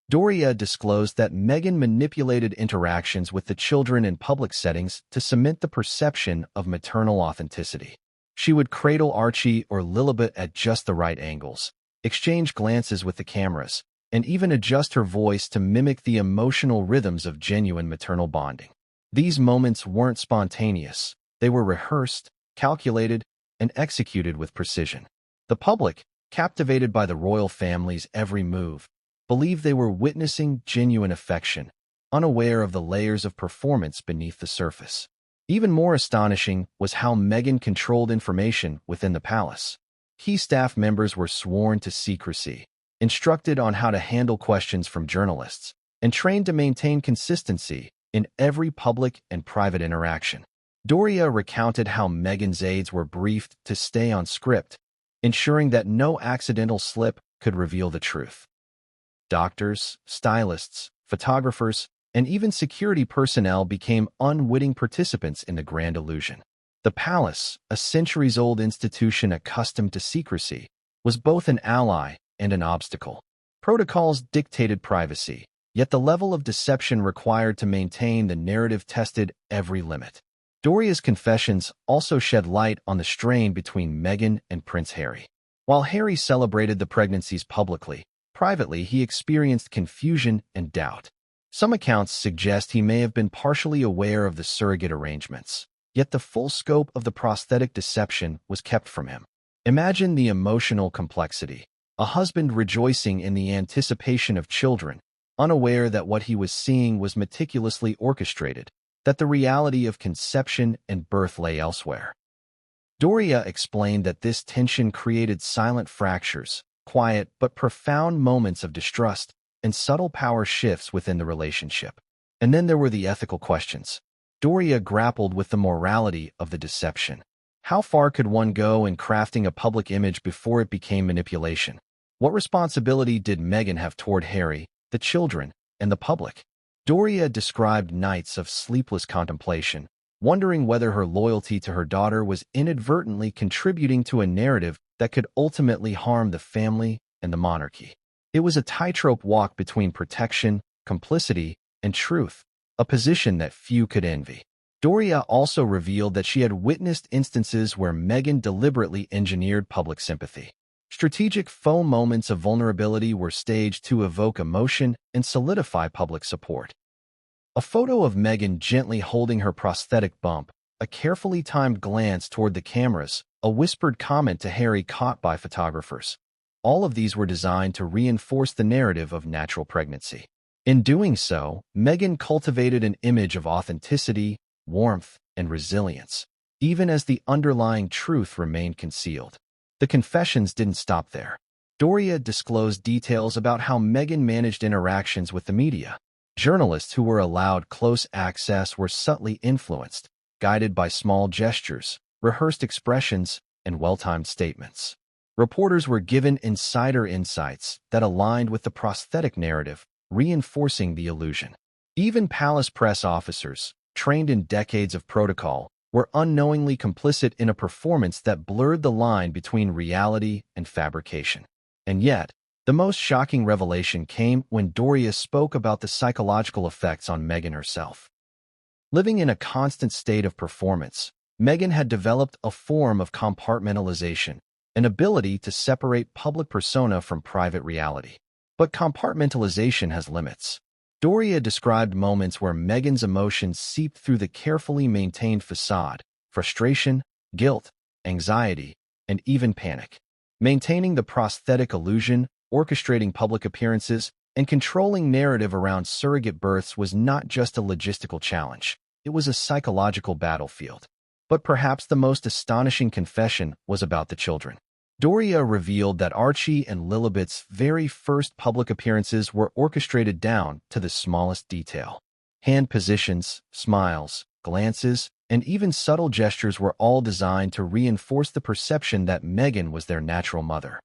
Doria disclosed that Meghan manipulated interactions with the children in public settings to cement the perception of maternal authenticity. She would cradle Archie or Lilibet at just the right angles, exchange glances with the cameras, and even adjust her voice to mimic the emotional rhythms of genuine maternal bonding. These moments weren't spontaneous. They were rehearsed, calculated, and executed with precision. The public, captivated by the royal family's every move, believed they were witnessing genuine affection, unaware of the layers of performance beneath the surface. Even more astonishing was how Meghan controlled information within the palace. Key staff members were sworn to secrecy, instructed on how to handle questions from journalists, and trained to maintain consistency in every public and private interaction. Doria recounted how Meghan's aides were briefed to stay on script, ensuring that no accidental slip could reveal the truth. Doctors, stylists, photographers, and even security personnel became unwitting participants in the grand illusion. The palace, a centuries-old institution accustomed to secrecy, was both an ally and an obstacle. Protocols dictated privacy, yet the level of deception required to maintain the narrative tested every limit. Doria's confessions also shed light on the strain between Meghan and Prince Harry. While Harry celebrated the pregnancies publicly, privately he experienced confusion and doubt. Some accounts suggest he may have been partially aware of the surrogate arrangements, yet the full scope of the prosthetic deception was kept from him. Imagine the emotional complexity. A husband rejoicing in the anticipation of children, unaware that what he was seeing was meticulously orchestrated, that the reality of conception and birth lay elsewhere. Doria explained that this tension created silent fractures, quiet but profound moments of distrust, and subtle power shifts within the relationship. And then there were the ethical questions. Doria grappled with the morality of the deception. How far could one go in crafting a public image before it became manipulation? What responsibility did Meghan have toward Harry, the children, and the public? Doria described nights of sleepless contemplation, wondering whether her loyalty to her daughter was inadvertently contributing to a narrative that could ultimately harm the family and the monarchy. It was a tightrope walk between protection, complicity, and truth, a position that few could envy. Doria also revealed that she had witnessed instances where Meghan deliberately engineered public sympathy. Strategic faux moments of vulnerability were staged to evoke emotion and solidify public support. A photo of Meghan gently holding her prosthetic bump, a carefully timed glance toward the cameras, a whispered comment to Harry caught by photographers. All of these were designed to reinforce the narrative of natural pregnancy. In doing so, Meghan cultivated an image of authenticity, warmth, and resilience, even as the underlying truth remained concealed. The confessions didn't stop there. Doria disclosed details about how Meghan managed interactions with the media. Journalists who were allowed close access were subtly influenced, guided by small gestures, rehearsed expressions, and well-timed statements. Reporters were given insider insights that aligned with the prosthetic narrative, reinforcing the illusion. Even palace press officers, trained in decades of protocol, were unknowingly complicit in a performance that blurred the line between reality and fabrication. And yet, the most shocking revelation came when Doria spoke about the psychological effects on Meghan herself. Living in a constant state of performance, Meghan had developed a form of compartmentalization, an ability to separate public persona from private reality. But compartmentalization has limits. Doria described moments where Meghan's emotions seeped through the carefully maintained facade: frustration, guilt, anxiety, and even panic. Maintaining the prosthetic illusion, orchestrating public appearances, and controlling narrative around surrogate births was not just a logistical challenge. It was a psychological battlefield. But perhaps the most astonishing confession was about the children. Doria revealed that Archie and Lilibet's very first public appearances were orchestrated down to the smallest detail. Hand positions, smiles, glances, and even subtle gestures were all designed to reinforce the perception that Meghan was their natural mother.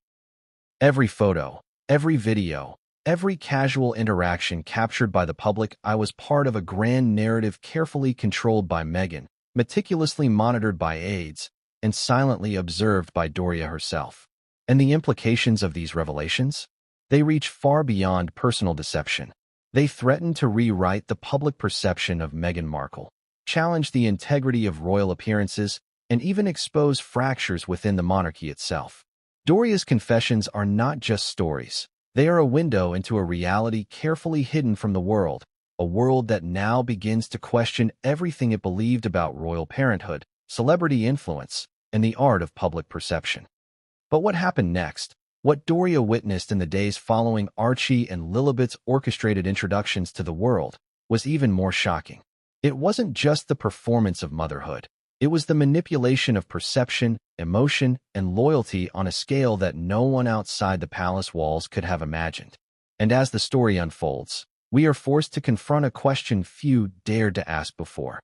Every photo, every video, every casual interaction captured by the public I was part of a grand narrative carefully controlled by Meghan, meticulously monitored by aides, and silently observed by Doria herself. And the implications of these revelations? They reach far beyond personal deception. They threaten to rewrite the public perception of Meghan Markle, challenge the integrity of royal appearances, and even expose fractures within the monarchy itself. Doria's confessions are not just stories. They are a window into a reality carefully hidden from the world, a world that now begins to question everything it believed about royal parenthood, celebrity influence, and the art of public perception. But what happened next? What Doria witnessed in the days following Archie and Lilibet's orchestrated introductions to the world was even more shocking. It wasn't just the performance of motherhood. It was the manipulation of perception, emotion, and loyalty on a scale that no one outside the palace walls could have imagined. And as the story unfolds, we are forced to confront a question few dared to ask before.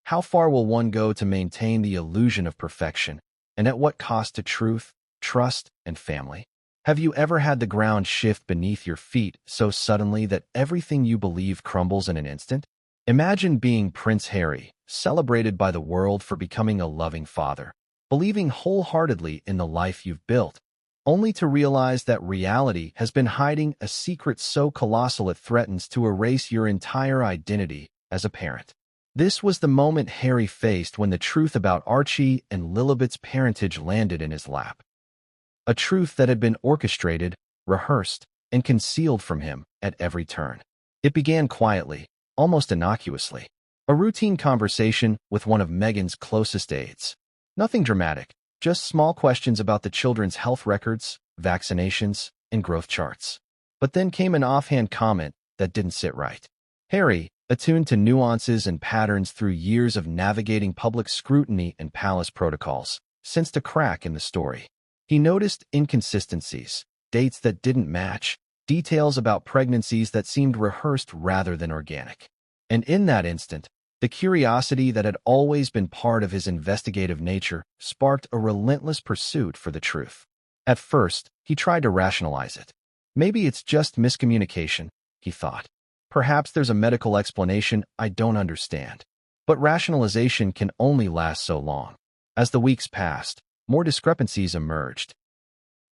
How far will one go to maintain the illusion of perfection, and at what cost to truth, trust, and family? Have you ever had the ground shift beneath your feet so suddenly that everything you believe crumbles in an instant? Imagine being Prince Harry, celebrated by the world for becoming a loving father, believing wholeheartedly in the life you've built, only to realize that reality has been hiding a secret so colossal it threatens to erase your entire identity as a parent. This was the moment Harry faced when the truth about Archie and Lilibet's parentage landed in his lap. A truth that had been orchestrated, rehearsed, and concealed from him at every turn. It began quietly, almost innocuously. A routine conversation with one of Meghan's closest aides. Nothing dramatic, just small questions about the children's health records, vaccinations, and growth charts. But then came an offhand comment that didn't sit right. Harry, attuned to nuances and patterns through years of navigating public scrutiny and palace protocols, sensed a crack in the story. He noticed inconsistencies, dates that didn't match, details about pregnancies that seemed rehearsed rather than organic. And in that instant, the curiosity that had always been part of his investigative nature sparked a relentless pursuit for the truth. At first, he tried to rationalize it. Maybe it's just miscommunication, he thought. Perhaps there's a medical explanation I don't understand. But rationalization can only last so long. As the weeks passed, more discrepancies emerged.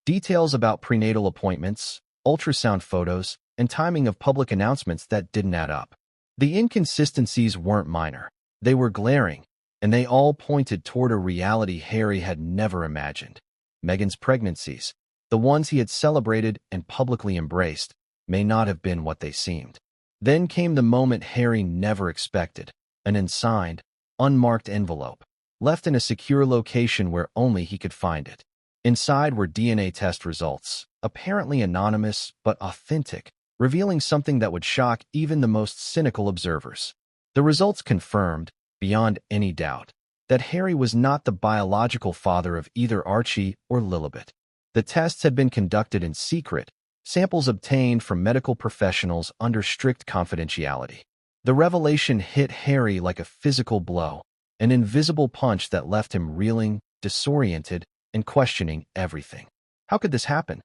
Details about prenatal appointments, ultrasound photos, and timing of public announcements that didn't add up. The inconsistencies weren't minor. They were glaring, and they all pointed toward a reality Harry had never imagined. Meghan's pregnancies, the ones he had celebrated and publicly embraced, may not have been what they seemed. Then came the moment Harry never expected, an unsigned, unmarked envelope, left in a secure location where only he could find it. Inside were DNA test results, apparently anonymous but authentic, revealing something that would shock even the most cynical observers. The results confirmed, beyond any doubt, that Harry was not the biological father of either Archie or Lilibet. The tests had been conducted in secret, samples obtained from medical professionals under strict confidentiality. The revelation hit Harry like a physical blow, an invisible punch that left him reeling, disoriented, and questioning everything. How could this happen?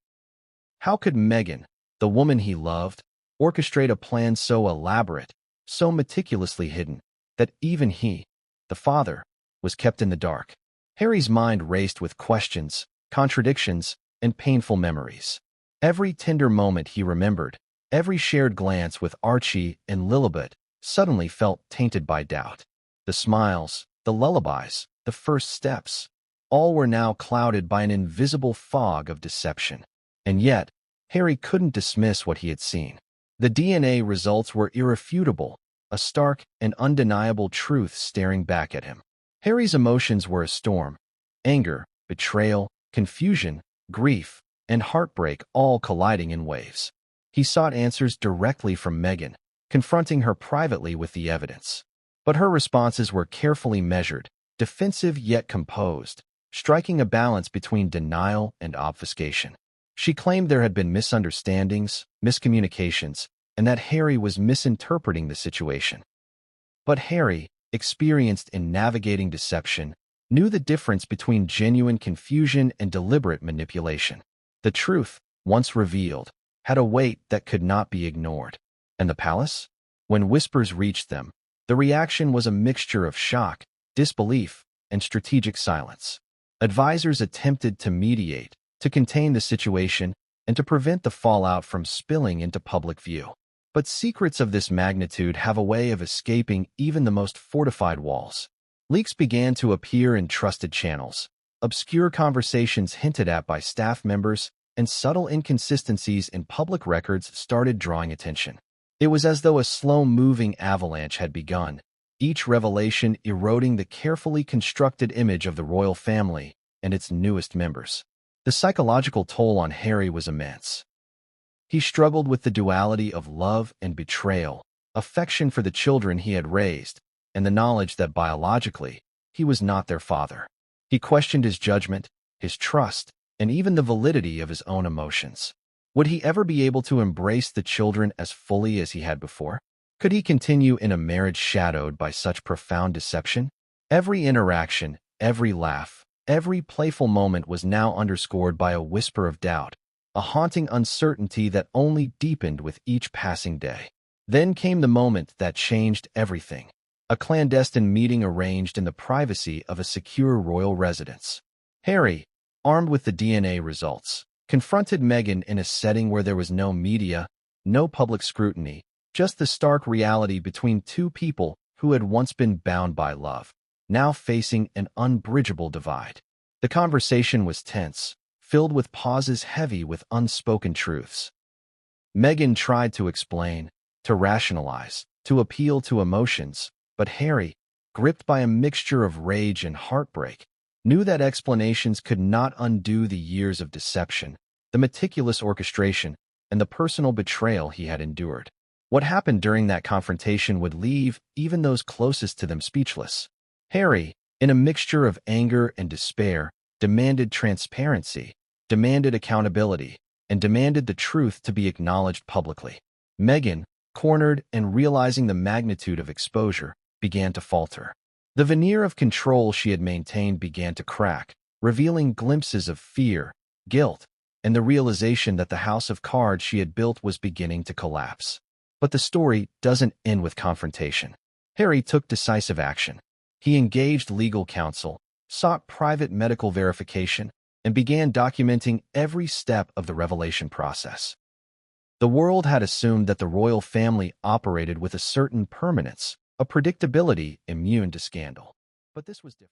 How could Meghan, the woman he loved, orchestrate a plan so elaborate, so meticulously hidden, that even he, the father, was kept in the dark? Harry's mind raced with questions, contradictions, and painful memories. Every tender moment he remembered, every shared glance with Archie and Lilibet, suddenly felt tainted by doubt. The smiles, the lullabies, the first steps, all were now clouded by an invisible fog of deception. And yet, Harry couldn't dismiss what he had seen. The DNA results were irrefutable, a stark and undeniable truth staring back at him. Harry's emotions were a storm: anger, betrayal, confusion, grief, and heartbreak all colliding in waves. He sought answers directly from Meghan, confronting her privately with the evidence. But her responses were carefully measured, defensive yet composed, striking a balance between denial and obfuscation. She claimed there had been misunderstandings, miscommunications, and that Harry was misinterpreting the situation. But Harry, experienced in navigating deception, knew the difference between genuine confusion and deliberate manipulation. The truth, once revealed, had a weight that could not be ignored. And the palace? When whispers reached them, the reaction was a mixture of shock, disbelief, and strategic silence. Advisors attempted to mediate, to contain the situation, and to prevent the fallout from spilling into public view. But secrets of this magnitude have a way of escaping even the most fortified walls. Leaks began to appear in trusted channels, obscure conversations hinted at by staff members, and subtle inconsistencies in public records started drawing attention. It was as though a slow-moving avalanche had begun, each revelation eroding the carefully constructed image of the royal family and its newest members. The psychological toll on Harry was immense. He struggled with the duality of love and betrayal, affection for the children he had raised, and the knowledge that biologically, he was not their father. He questioned his judgment, his trust, and even the validity of his own emotions. Would he ever be able to embrace the children as fully as he had before? Could he continue in a marriage shadowed by such profound deception? Every interaction, every laugh, every playful moment was now underscored by a whisper of doubt, a haunting uncertainty that only deepened with each passing day. Then came the moment that changed everything: a clandestine meeting arranged in the privacy of a secure royal residence. Harry, armed with the DNA results, confronted Meghan in a setting where there was no media, no public scrutiny, just the stark reality between two people who had once been bound by love, now facing an unbridgeable divide. The conversation was tense, filled with pauses heavy with unspoken truths. Meghan tried to explain, to rationalize, to appeal to emotions, but Harry, gripped by a mixture of rage and heartbreak, knew that explanations could not undo the years of deception, the meticulous orchestration, and the personal betrayal he had endured. What happened during that confrontation would leave even those closest to them speechless. Harry, in a mixture of anger and despair, demanded transparency, demanded accountability, and demanded the truth to be acknowledged publicly. Meghan, cornered and realizing the magnitude of exposure, began to falter. The veneer of control she had maintained began to crack, revealing glimpses of fear, guilt, and the realization that the house of cards she had built was beginning to collapse. But the story doesn't end with confrontation. Harry took decisive action. He engaged legal counsel, sought private medical verification, and began documenting every step of the revelation process. The world had assumed that the royal family operated with a certain permanence, a predictability immune to scandal. But this was different.